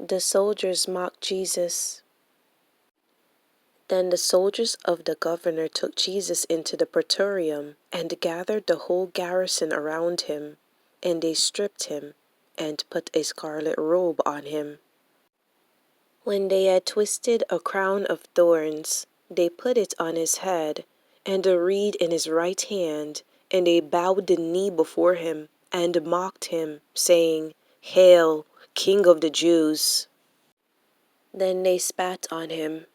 The soldiers mocked Jesus. Then the soldiers of the governor took Jesus into the Praetorium and gathered the whole garrison around him, and they stripped him and put a scarlet robe on him. When they had twisted a crown of thorns, they put it on his head, and a reed in his right hand, and they bowed the knee before him and mocked him, saying, "Hail, King of the Jews!" Then they spat on him,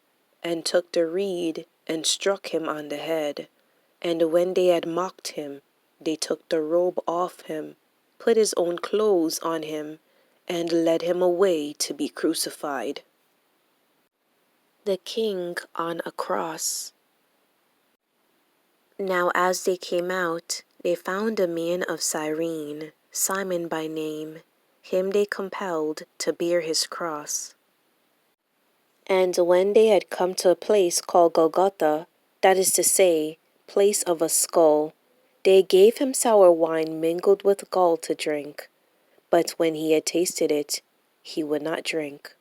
and took the reed and struck him on the head. And when they had mocked him, they took the robe off him, put his own clothes on him, and led him away to be crucified. The King on a cross. Now as they came out, they found a man of Cyrene, Simon by name. Him they compelled to bear his cross. And when they had come to a place called Golgotha, that is to say, place of a skull, they gave him sour wine mingled with gall to drink. But when he had tasted it, he would not drink.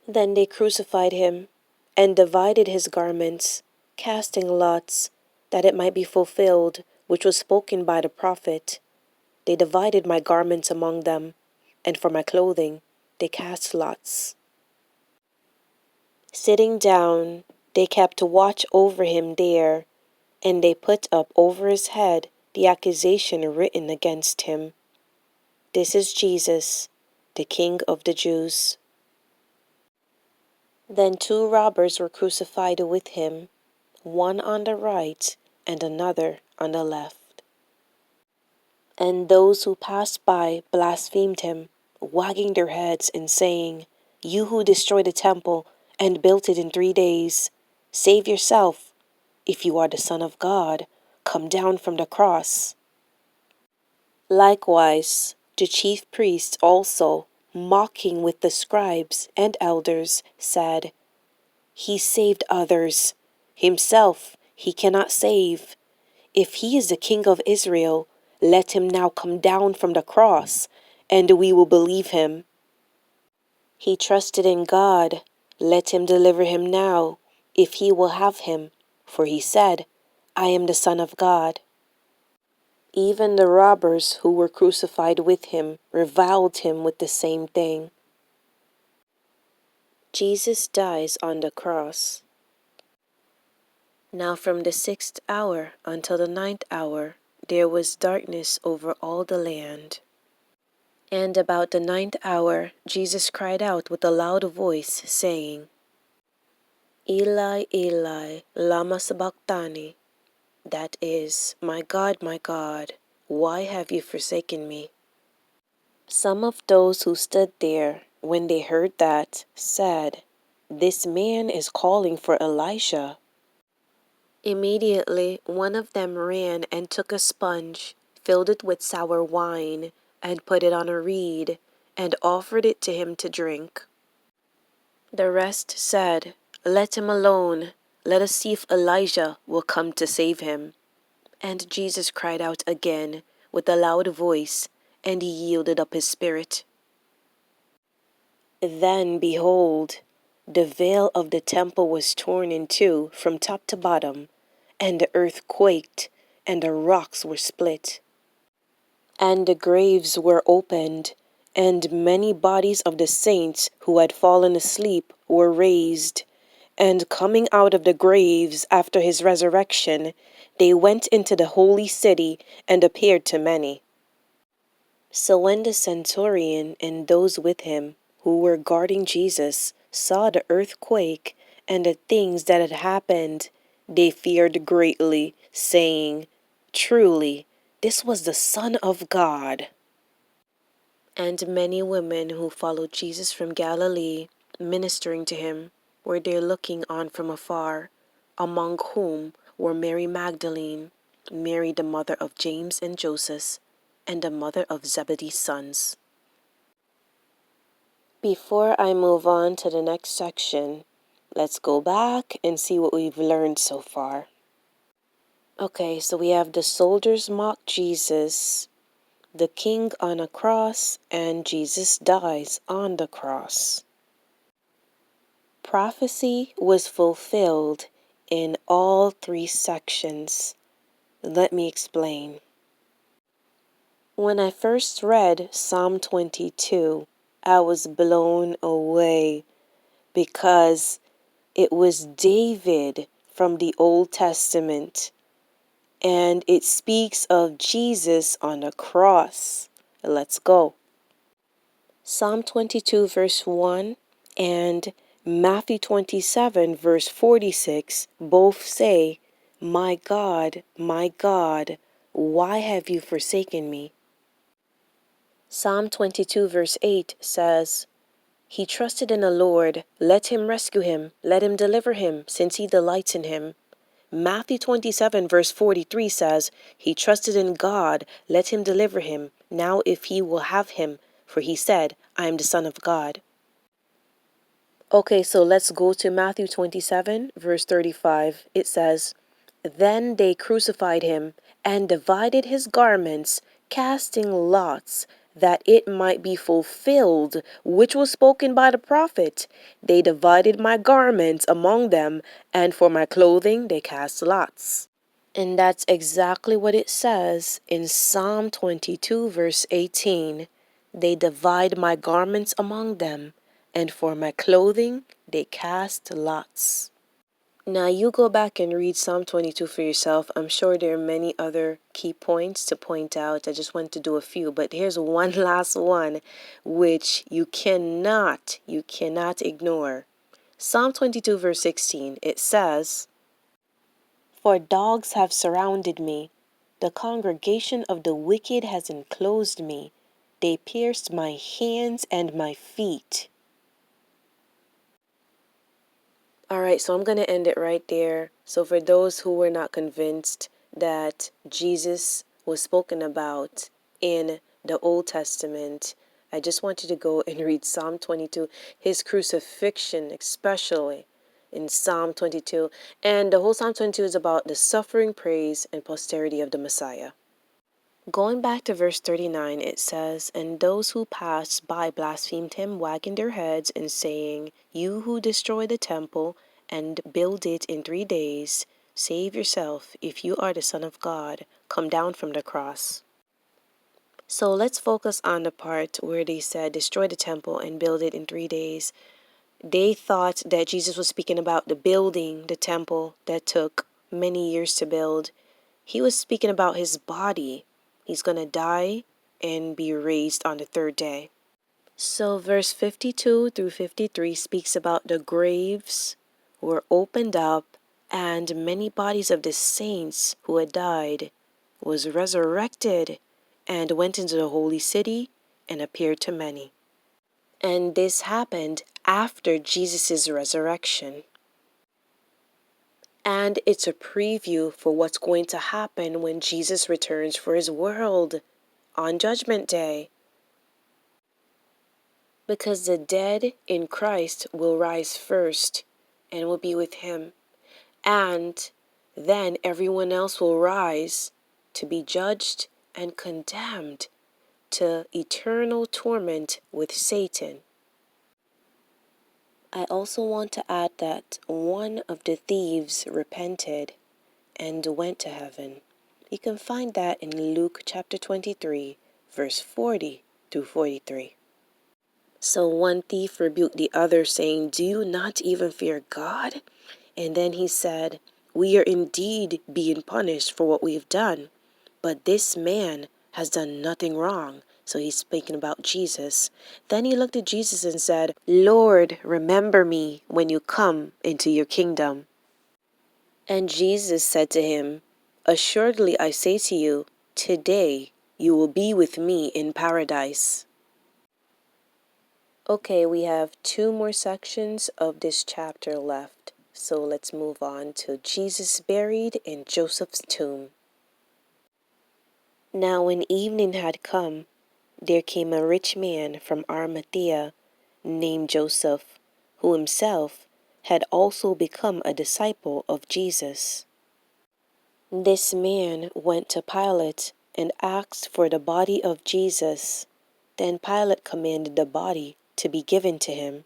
Then they crucified him, and divided his garments, casting lots, that it might be fulfilled, which was spoken by the prophet. They divided my garments among them, and for my clothing they cast lots. Sitting down, they kept watch over him there, and they put up over his head the accusation written against him: "This is Jesus, the King of the Jews." Then 2 robbers were crucified with him, one on the right and another on the left. And those who passed by blasphemed him, wagging their heads and saying, "You who destroyed the temple and built it in 3 days, save yourself. If you are the Son of God, come down from the cross." Likewise, the chief priests also, mocking with the scribes and elders, said, "He saved others. Himself he cannot save. If he is the King of Israel, let him now come down from the cross, and we will believe him. He trusted in God. Let him deliver him now, if he will have him, for he said, 'I am the Son of God.'" Even the robbers who were crucified with him reviled him with the same thing. Jesus dies on the cross. Now from the 6th hour until the 9th hour there was darkness over all the land. And about the 9th hour Jesus cried out with a loud voice, saying, "Eli, Eli, lama sabachthani?" That is, my God, why have you forsaken me?" Some of those who stood there, when they heard that, said, "This man is calling for Elijah." Immediately one of them ran and took a sponge, filled it with sour wine, and put it on a reed, and offered it to him to drink. The rest said, "Let him alone. Let us see if Elijah will come to save him." And Jesus cried out again with a loud voice, and he yielded up his spirit. Then, behold, the veil of the temple was torn in two from top to bottom, and the earth quaked, and the rocks were split. And the graves were opened, and many bodies of the saints who had fallen asleep were raised. And coming out of the graves after his resurrection, they went into the holy city and appeared to many. So when the centurion and those with him who were guarding Jesus saw the earthquake and the things that had happened, they feared greatly, saying, "Truly, this was the Son of God." And many women who followed Jesus from Galilee, ministering to him, were there looking on from afar, among whom were Mary Magdalene, Mary the mother of James and Joseph, and the mother of Zebedee's sons. Before I move on to the next section, let's go back and see what we've learned so far. Okay, so we have the soldiers mock Jesus. the king on a cross, and Jesus dies on the cross. Prophecy was fulfilled in all three sections. Let me explain. When I first read Psalm 22, I was blown away because it was David from the Old Testament, and it speaks of Jesus on a cross. Let's go. Psalm 22 verse 1 and Matthew 27 verse 46 both say, my God, why have you forsaken me?" Psalm 22 verse 8 says, "He trusted in the Lord, let him rescue him, let him deliver him, since he delights in him." Matthew 27 verse 43 says, "He trusted in God, let him deliver him, now if he will have him, for he said, I am the Son of God." Okay, so let's go to Matthew 27 verse 35. It says, "Then they crucified him and divided his garments, casting lots, that it might be fulfilled, which was spoken by the prophet. They divided my garments among them, and for my clothing they cast lots." And that's exactly what it says in Psalm 22 verse 18. They divide my garments among them, and for my clothing they cast lots. Now you go back and read Psalm 22 for yourself. I'm sure there are many other key points to point out. I just want to do a few, but here's one last one which you cannot ignore. Psalm 22 verse 16, it says, "For dogs have surrounded me. The congregation of the wicked has enclosed me. They pierced my hands and my feet." All right, so I'm going to end it right there. So for those who were not convinced that Jesus was spoken about in the Old Testament, I just want you to go and read Psalm 22, his crucifixion especially in Psalm 22. And the whole Psalm 22 is about the suffering, praise, and posterity of the Messiah. Going back to verse 39, it says, "And those who passed by blasphemed him, wagging their heads and saying, 'You who destroy the temple and build it in 3 days, save yourself. If you are the Son of God, come down from the cross.'" So let's focus on the part where they said, "Destroy the temple and build it in 3 days." They thought that Jesus was speaking about the building, the temple that took many years to build. He was speaking about his body. He's going to die and be raised on the 3rd day. So verse 52 through 53 speaks about the graves were opened up, and many bodies of the saints who had died was resurrected and went into the holy city and appeared to many. And this happened after Jesus' resurrection. And it's a preview for what's going to happen when Jesus returns for his world on Judgment Day. Because the dead in Christ will rise first and will be with him. And then everyone else will rise to be judged and condemned to eternal torment with Satan. I also want to add that one of the thieves repented and went to heaven. You can find that in Luke chapter 23, verse 40 through 43. So one thief rebuked the other, saying, "Do you not even fear God?" And then he said, "We are indeed being punished for what we have done, but this man has done nothing wrong." So he's speaking about Jesus. Then he looked at Jesus and said, "Lord, remember me when you come into your kingdom." And Jesus said to him, "Assuredly I say to you, today you will be with me in paradise." Okay, we have 2 more sections of this chapter left. So let's move on to Jesus buried in Joseph's tomb. Now when evening had come, there came a rich man from Arimathea named Joseph, who himself had also become a disciple of Jesus. This man went to Pilate and asked for the body of Jesus. Then Pilate commanded the body to be given to him.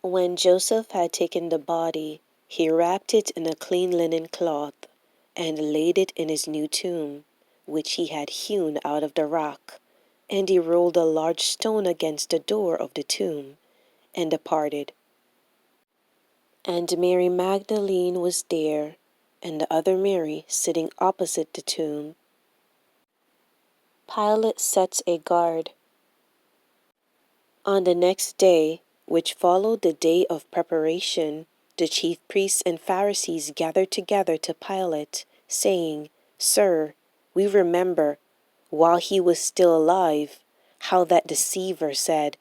When Joseph had taken the body, he wrapped it in a clean linen cloth and laid it in his new tomb, which he had hewn out of the rock. And he rolled a large stone against the door of the tomb, and departed. And Mary Magdalene was there, and the other Mary sitting opposite the tomb. Pilate sets a guard. On the next day, which followed the day of preparation, the chief priests and Pharisees gathered together to Pilate, saying, Sir, we remember, while he was still alive, how that deceiver said,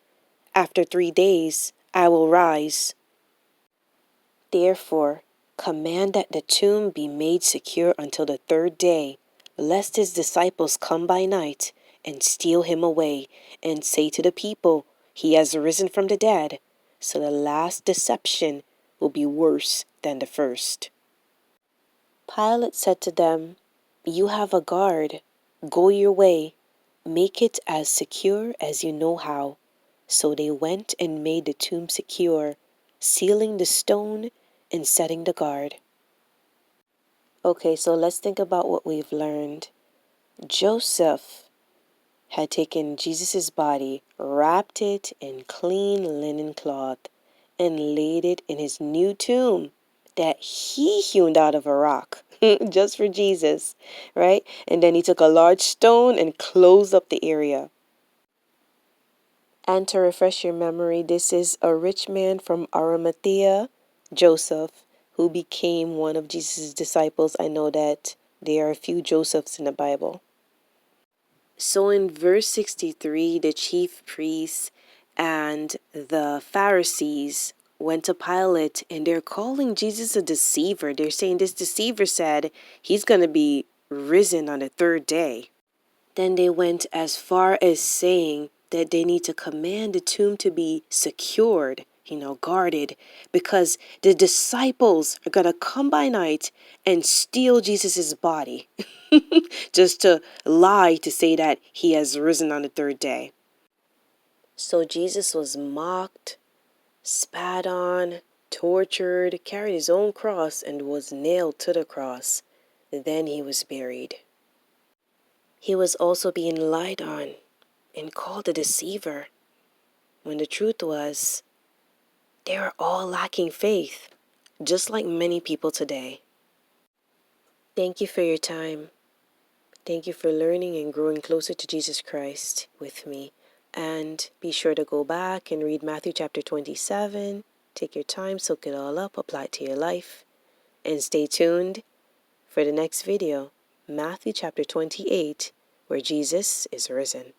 After 3 days I will rise. Therefore, command that the tomb be made secure until the 3rd day, lest his disciples come by night and steal him away, and say to the people, He has risen from the dead. So the last deception will be worse than the first. Pilate said to them, You have a guard. Go your way. Make it as secure as you know how. So they went and made the tomb secure, sealing the stone and setting the guard. Okay, so let's think about what we've learned. Joseph had taken Jesus' body, wrapped it in clean linen cloth, and laid it in his new tomb that he hewn out of a rock, just for Jesus, right? And then he took a large stone and closed up the area. And to refresh your memory, this is a rich man from Arimathea, Joseph, who became one of Jesus' disciples. I know that there are a few Josephs in the Bible. So in verse 63, the chief priests and the Pharisees went to Pilate, and they're calling Jesus a deceiver. They're saying this deceiver said he's going to be risen on the 3rd day. Then they went as far as saying that they need to command the tomb to be secured, guarded, because the disciples are going to come by night and steal Jesus's body just to lie to say that he has risen on the 3rd day. So Jesus was mocked, spat on, tortured, carried his own cross, and was nailed to the cross. Then he was buried. He was also being lied on and called a deceiver, when the truth was, they were all lacking faith, just like many people today. Thank you for your time. Thank you for learning and growing closer to Jesus Christ with me. And be sure to go back and read Matthew chapter 27. Take your time, soak it all up, apply it to your life. And stay tuned for the next video, Matthew chapter 28, where Jesus is risen.